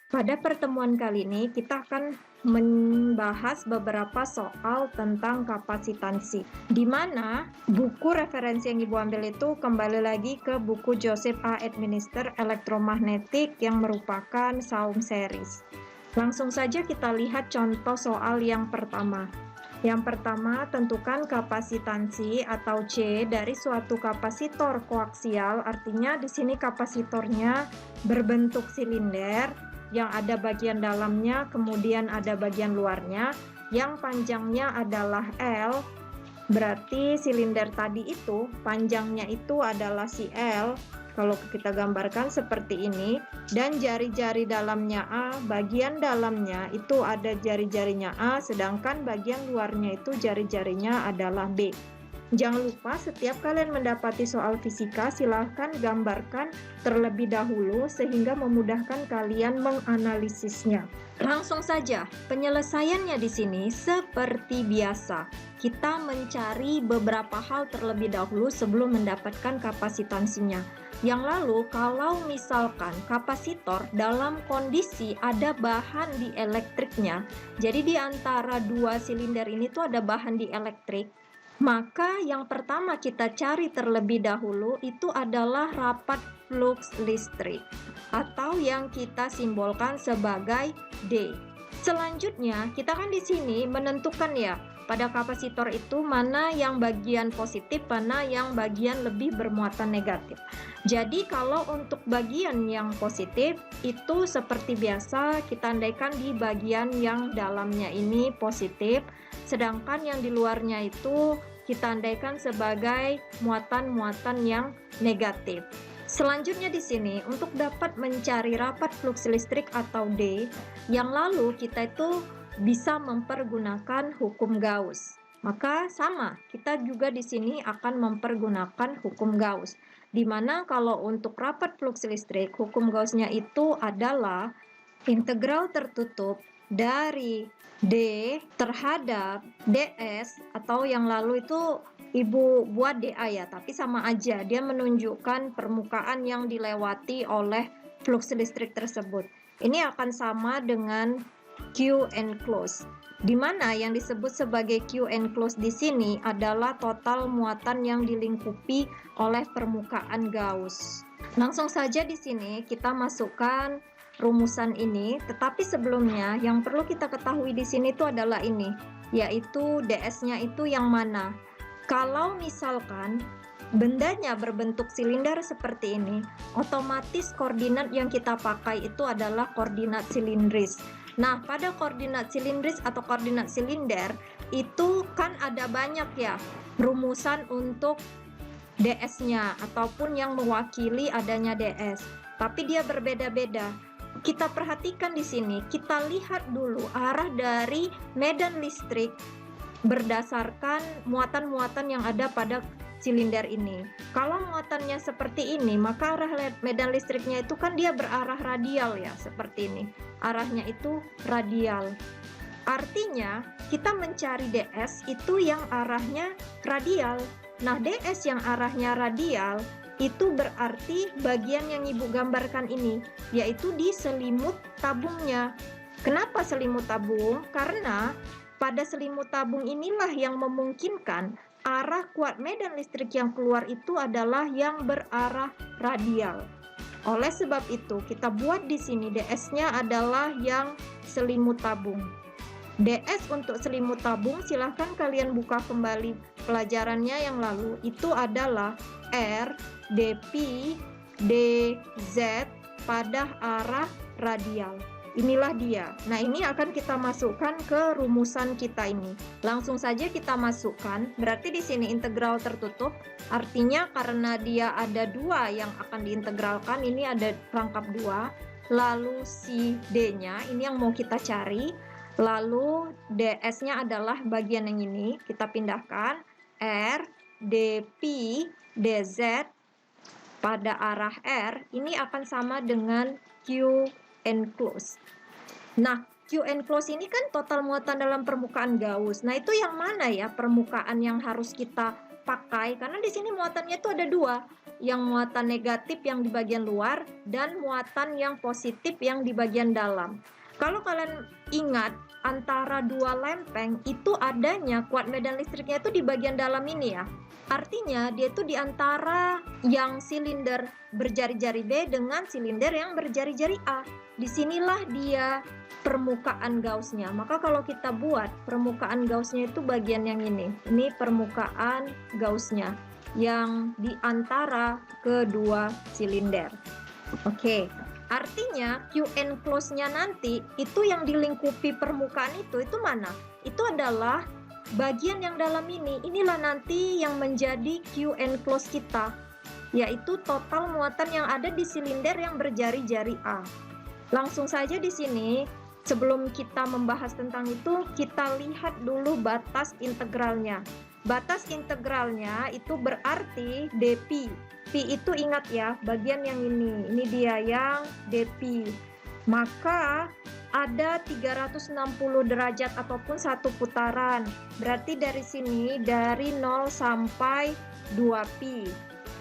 Pada pertemuan kali ini, kita akan membahas beberapa soal tentang kapasitansi, di mana buku referensi yang Ibu ambil itu kembali lagi ke buku Joseph A. Administer Elektromagnetik yang merupakan Saum series. Langsung saja kita lihat contoh soal yang pertama. Yang pertama, tentukan kapasitansi atau C dari suatu kapasitor koaksial, artinya di sini kapasitornya berbentuk silinder yang ada bagian dalamnya, kemudian ada bagian luarnya, yang panjangnya adalah L, berarti silinder tadi itu panjangnya itu adalah si L. Kalau kita gambarkan seperti ini, dan jari-jari dalamnya A, bagian dalamnya itu ada jari-jarinya A, sedangkan bagian luarnya itu jari-jarinya adalah B. Jangan lupa setiap kalian mendapati soal fisika, silahkan gambarkan terlebih dahulu sehingga memudahkan kalian menganalisisnya. Langsung saja, penyelesaiannya di sini seperti biasa. Kita mencari beberapa hal terlebih dahulu sebelum mendapatkan kapasitansinya. Yang lalu, kalau misalkan kapasitor dalam kondisi ada bahan di elektriknya, jadi di antara dua silinder ini tuh ada bahan di elektrik, maka yang pertama kita cari terlebih dahulu itu adalah rapat flux listrik atau yang kita simbolkan sebagai D. Selanjutnya, kita kan di sini menentukan ya pada kapasitor itu mana yang bagian positif, mana yang bagian lebih bermuatan negatif. Jadi kalau untuk bagian yang positif itu seperti biasa kita andaikan di bagian yang dalamnya ini positif, sedangkan yang di luarnya itu kita andaikan sebagai muatan-muatan yang negatif. Selanjutnya di sini untuk dapat mencari rapat flux listrik atau D, yang lalu kita itu bisa mempergunakan hukum Gauss. Maka sama, kita juga di sini akan mempergunakan hukum Gauss. Di mana kalau untuk rapat flux listrik, hukum Gauss-nya itu adalah integral tertutup dari D terhadap ds, atau yang lalu itu Ibu buat dA ya, tapi sama aja, dia menunjukkan permukaan yang dilewati oleh flux listrik tersebut. Ini akan sama dengan Q enclosed, di mana yang disebut sebagai Q enclosed di sini adalah total muatan yang dilingkupi oleh permukaan Gauss. Langsung saja di sini kita masukkan rumusan ini, tetapi sebelumnya yang perlu kita ketahui di sini itu adalah ini, yaitu ds-nya itu yang mana. Kalau misalkan bendanya berbentuk silinder seperti ini, otomatis koordinat yang kita pakai itu adalah koordinat silindris. Nah, pada koordinat silindris atau koordinat silinder itu kan ada banyak ya rumusan untuk ds-nya ataupun yang mewakili adanya ds, tapi dia berbeda-beda. Kita perhatikan di sini, kita lihat dulu arah dari medan listrik berdasarkan muatan-muatan yang ada pada silinder ini. Kalau muatannya seperti ini, maka arah medan listriknya itu kan dia berarah radial ya, seperti ini. Arahnya itu radial. Artinya, kita mencari ds itu yang arahnya radial. Nah, ds yang arahnya radial itu berarti bagian yang Ibu gambarkan ini, yaitu di selimut tabungnya. Kenapa selimut tabung? Karena pada selimut tabung inilah yang memungkinkan arah kuat medan listrik yang keluar itu adalah yang berarah radial. Oleh sebab itu, kita buat di sini ds-nya adalah yang selimut tabung. ds untuk selimut tabung, silahkan kalian buka kembali pelajarannya yang lalu, itu adalah R dp dz pada arah radial. Inilah dia. Nah, ini akan kita masukkan ke rumusan kita ini. Langsung saja kita masukkan. Berarti di sini integral tertutup. Artinya karena dia ada dua yang akan diintegralkan, ini ada rangkap dua. Lalu si D-nya, ini yang mau kita cari. Lalu ds-nya adalah bagian yang ini. Kita pindahkan. R dp dz pada arah R, ini akan sama dengan Q enclosed. Nah, Q enclosed ini kan total muatan dalam permukaan Gauss. Nah, itu yang mana ya permukaan yang harus kita pakai, karena di sini muatannya itu ada dua, yang muatan negatif yang di bagian luar dan muatan yang positif yang di bagian dalam. Kalau kalian ingat, antara dua lempeng itu adanya kuat medan listriknya itu di bagian dalam ini ya. Artinya dia itu di antara yang silinder berjari-jari B dengan silinder yang berjari-jari A. Disinilah dia permukaan Gauss-nya. Maka kalau kita buat permukaan Gauss-nya itu bagian yang ini. Ini permukaan Gauss-nya yang di antara kedua silinder. Oke. Artinya Q enclose-nya nanti itu yang dilingkupi permukaan itu mana? Itu adalah bagian yang dalam ini. Inilah nanti yang menjadi Q enclose kita, yaitu total muatan yang ada di silinder yang berjari-jari A. Langsung saja di sini, sebelum kita membahas tentang itu, kita lihat dulu batas integralnya. Batas integralnya itu berarti dP. P itu ingat ya, bagian yang ini. Ini dia yang dP. Maka ada 360 derajat ataupun satu putaran. Berarti dari sini dari 0 sampai 2pi.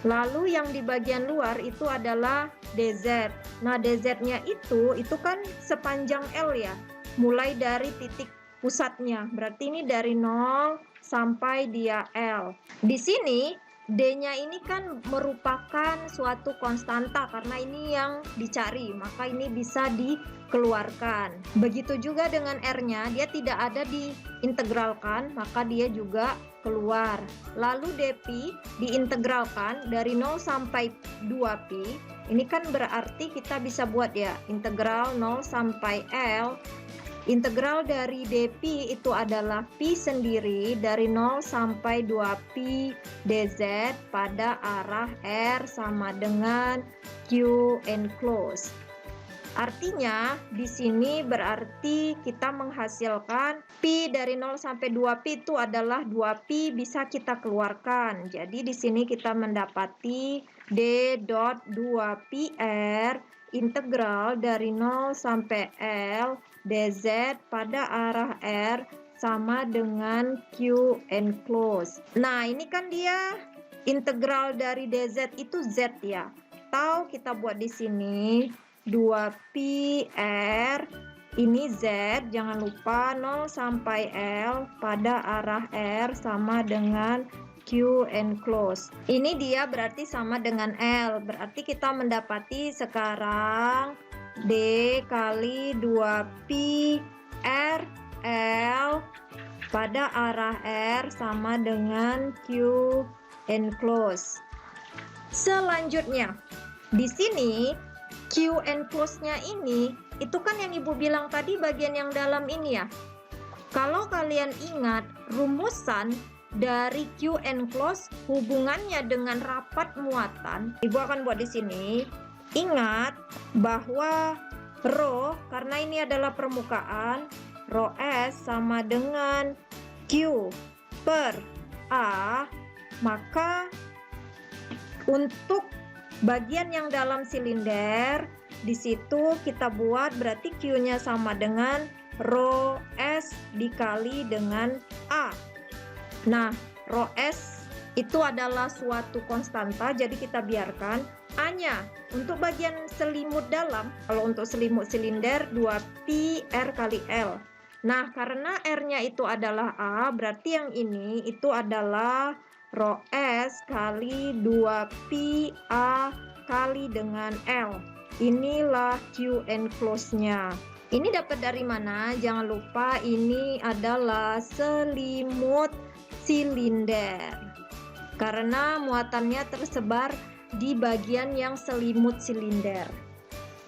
Lalu yang di bagian luar itu adalah dz. Nah, dz-nya itu kan sepanjang L ya. Mulai dari titik pusatnya. Berarti ini dari 0 sampai dia L. Di sini D-nya ini kan merupakan suatu konstanta karena ini yang dicari, maka ini bisa dikeluarkan. Begitu juga dengan R-nya, dia tidak ada diintegralkan, maka dia juga keluar. Lalu dP diintegralkan dari 0 sampai 2pi. Ini kan berarti kita bisa buat ya, integral 0 sampai L. Integral dari dP itu adalah pi sendiri dari 0 sampai 2pi dz pada arah R sama dengan Q enclose. Artinya di sini berarti kita menghasilkan pi dari 0 sampai 2pi itu adalah 2pi bisa kita keluarkan. Jadi di sini kita mendapati d dot 2pi R integral dari 0 sampai L dz pada arah R sama dengan Q enclose. Nah, ini kan dia integral dari dz itu z ya. Atau kita buat di sini 2pi R ini z, jangan lupa 0 sampai L pada arah R sama dengan Q enclose. Ini dia berarti sama dengan L. Berarti kita mendapati sekarang D kali 2pi R L pada arah R sama dengan Q enclose. Selanjutnya, di sini Q enclose-nya ini, itu kan yang Ibu bilang tadi bagian yang dalam ini ya. Kalau kalian ingat rumusan dari Q enclose hubungannya dengan rapat muatan, Ibu akan buat di sini. Ingat bahwa rho, karena ini adalah permukaan, rho S sama dengan Q per A, maka untuk bagian yang dalam silinder, di situ kita buat berarti Q-nya sama dengan rho S dikali dengan A. Nah, rho S itu adalah suatu konstanta, jadi kita biarkan. A-nya untuk bagian selimut dalam, kalau untuk selimut silinder 2pi R kali L. Nah, karena R-nya itu adalah A, berarti yang ini itu adalah rho S kali 2pi A kali dengan L. Inilah Q enclose-nya. Ini dapat dari mana? Jangan lupa ini adalah selimut silinder. Karena muatannya tersebar di bagian yang selimut silinder.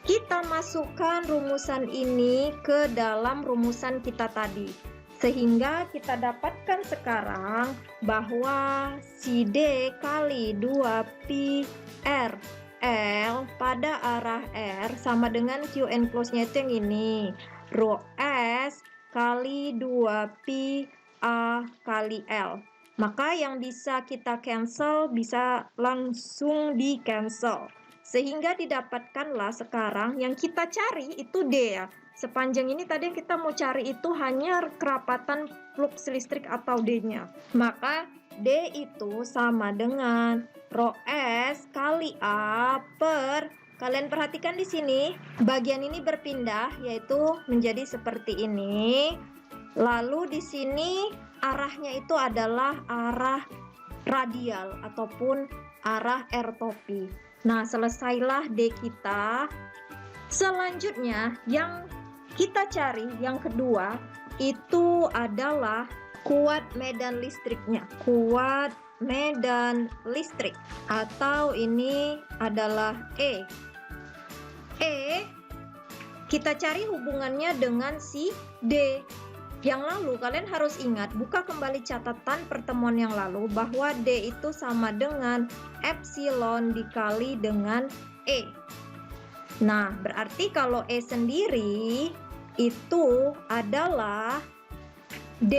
Kita masukkan rumusan ini ke dalam rumusan kita tadi. Sehingga kita dapatkan sekarang bahwa si D kali 2pi R L pada arah R sama dengan Q enclose-nya itu yang ini. Rho S kali 2pi A kali L. Maka yang bisa kita cancel bisa langsung di cancel. Sehingga didapatkanlah sekarang yang kita cari itu D ya. Sepanjang ini tadi yang kita mau cari itu hanya kerapatan flux listrik atau D-nya. Maka D itu sama dengan rho S kali A per, kalian perhatikan di sini, bagian ini berpindah yaitu menjadi seperti ini. Lalu di sini arahnya itu adalah arah radial ataupun arah R-topi. Nah, selesailah D kita. Selanjutnya yang kita cari yang kedua itu adalah kuat medan listriknya. Kuat medan listrik atau ini adalah E. E kita cari hubungannya dengan si D. Yang lalu kalian harus ingat, buka kembali catatan pertemuan yang lalu bahwa D itu sama dengan epsilon dikali dengan E. Nah, berarti kalau E sendiri itu adalah D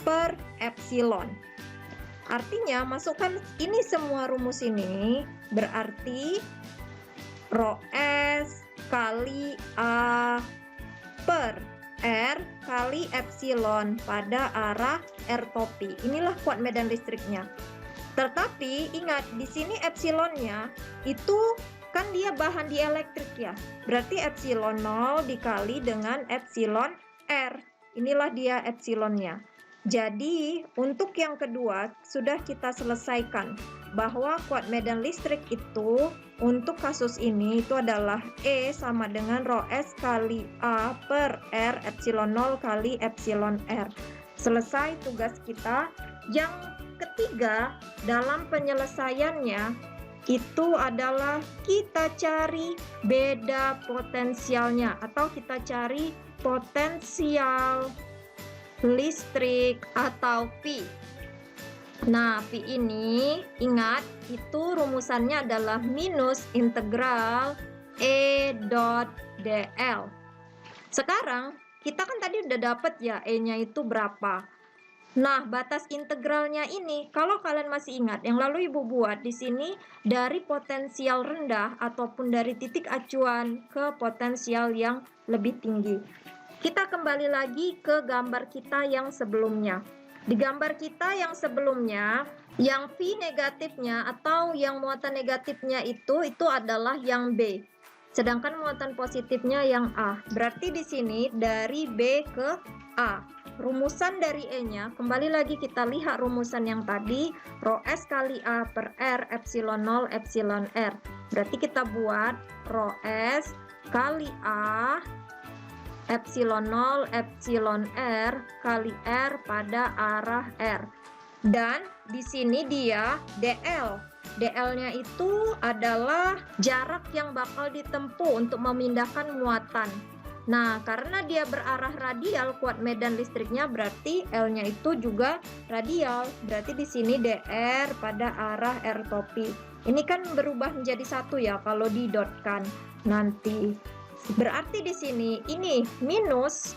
per epsilon. Artinya masukkan ini semua rumus ini, berarti rho S kali A per R kali epsilon pada arah R-topi. Inilah kuat medan listriknya. Tetapi ingat, di sini epsilonnya itu kan dia bahan dielektrik ya. Berarti epsilon 0 dikali dengan epsilon R. Inilah dia epsilonnya. Jadi untuk yang kedua sudah kita selesaikan bahwa kuat medan listrik itu untuk kasus ini itu adalah E sama dengan rho S kali A per R epsilon 0 kali epsilon R. Selesai tugas kita. Yang ketiga dalam penyelesaiannya itu adalah kita cari beda potensialnya atau kita cari potensial listrik atau P. Nah, P ini ingat itu rumusannya adalah minus integral E dot dl. Sekarang kita kan tadi udah dapat ya E-nya itu berapa. Nah, batas integralnya ini kalau kalian masih ingat yang lalu Ibu buat di sini dari potensial rendah ataupun dari titik acuan ke potensial yang lebih tinggi. Kita kembali lagi ke gambar kita yang sebelumnya. Di gambar kita yang sebelumnya, yang V negatifnya atau yang muatan negatifnya itu adalah yang B. Sedangkan muatan positifnya yang A. Berarti di sini dari B ke A. Rumusan dari E-nya, kembali lagi kita lihat rumusan yang tadi, rho S kali A per R epsilon 0 epsilon R. Berarti kita buat rho S kali A epsilon 0 epsilon R kali R pada arah R. Dan di sini dia DL. DL-nya itu adalah jarak yang bakal ditempuh untuk memindahkan muatan. Nah, karena dia berarah radial, kuat medan listriknya berarti L-nya itu juga radial. Berarti di sini DR pada arah R-topi. Ini kan berubah menjadi satu ya kalau didotkan nanti. Berarti di sini ini minus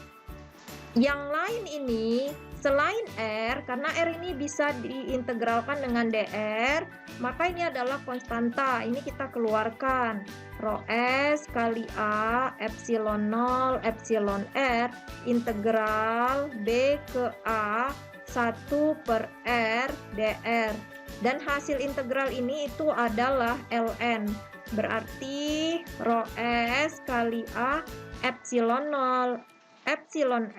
yang lain ini selain R, karena R ini bisa diintegralkan dengan DR, maka ini adalah konstanta. Ini kita keluarkan rho S kali A epsilon 0 epsilon R integral B ke A 1 per R dr. Dan hasil integral ini itu adalah ln. Berarti rho S kali A epsilon 0 epsilon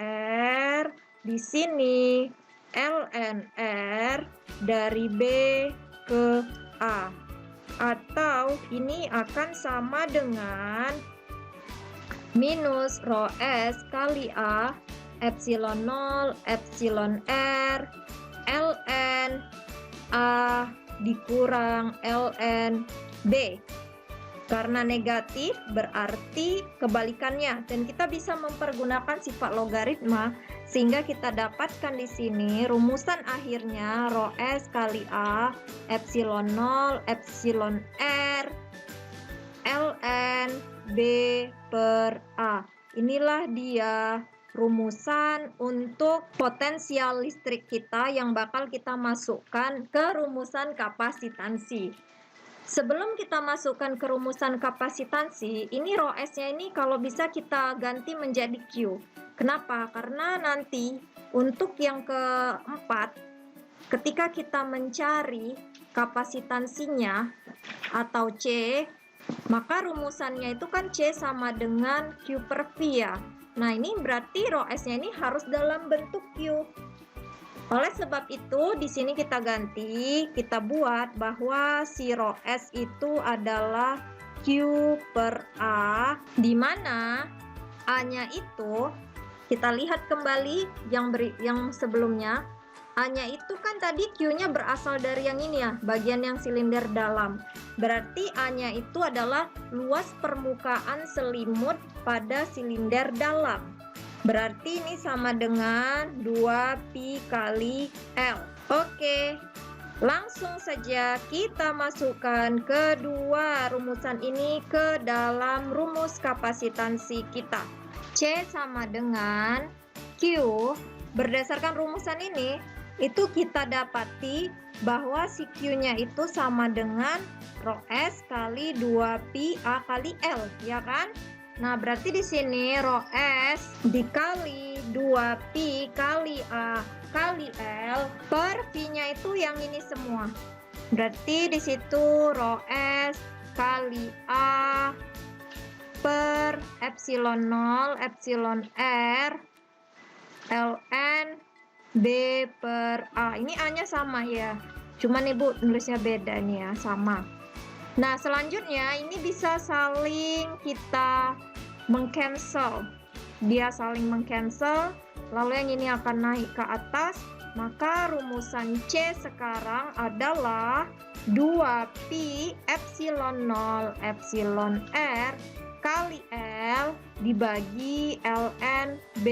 R di sini ln R dari B ke A, atau ini akan sama dengan minus rho S kali A epsilon 0 epsilon R ln A dikurang ln B. Karena negatif berarti kebalikannya, dan kita bisa mempergunakan sifat logaritma sehingga kita dapatkan di sini rumusan akhirnya rho S kali A epsilon 0 epsilon R ln B per A. Inilah dia rumusan untuk potensial listrik kita yang bakal kita masukkan ke rumusan kapasitansi. Sebelum kita masukkan ke rumusan kapasitansi, ini rho S-nya ini kalau bisa kita ganti menjadi Q. Kenapa? Karena nanti untuk yang keempat, ketika kita mencari kapasitansinya atau C, maka rumusannya itu kan C sama dengan Q per V ya. Nah, ini berarti rho S-nya ini harus dalam bentuk Q. Oleh sebab itu, di sini kita ganti, kita buat bahwa si rho S itu adalah Q per A, di mana A-nya itu, kita lihat kembali yang sebelumnya, A-nya itu kan tadi Q-nya berasal dari yang ini ya, bagian yang silinder dalam. Berarti A-nya itu adalah luas permukaan selimut pada silinder dalam. Berarti ini sama dengan 2pi kali L. Oke, langsung saja kita masukkan kedua rumusan ini ke dalam rumus kapasitansi kita. C sama dengan Q. Berdasarkan rumusan ini, itu kita dapati bahwa si Q-nya itu sama dengan rho S kali 2pi A kali L, ya kan? Nah, berarti di sini rho S dikali 2pi kali A kali L per V-nya itu yang ini semua. Berarti di situ rho S kali A per epsilon 0 epsilon R ln B per A. Ini A-nya sama ya. Cuman Ibu nulisnya beda nih ya, sama. Nah, selanjutnya ini bisa saling kita meng-cancel. Dia saling meng-cancel, lalu yang ini akan naik ke atas. Maka rumusan C sekarang adalah 2pi epsilon 0 epsilon R kali L dibagi ln B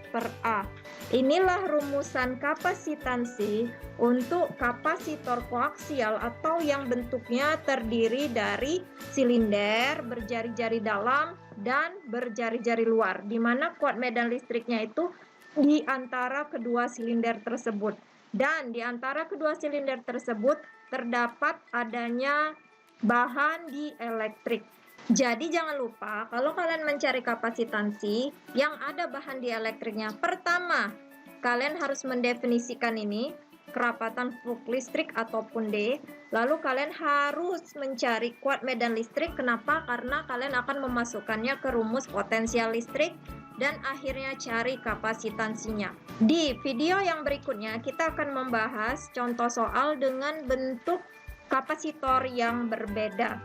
per A. Inilah rumusan kapasitansi untuk kapasitor koaksial atau yang bentuknya terdiri dari silinder berjari-jari dalam dan berjari-jari luar, di mana kuat medan listriknya itu di antara kedua silinder tersebut. Dan di antara kedua silinder tersebut terdapat adanya bahan dielektrik. Jadi jangan lupa kalau kalian mencari kapasitansi yang ada bahan dielektriknya, pertama kalian harus mendefinisikan ini kerapatan flux listrik ataupun D. Lalu kalian harus mencari kuat medan listrik. Kenapa? Karena kalian akan memasukkannya ke rumus potensial listrik dan akhirnya cari kapasitansinya. Di video yang berikutnya kita akan membahas contoh soal dengan bentuk kapasitor yang berbeda.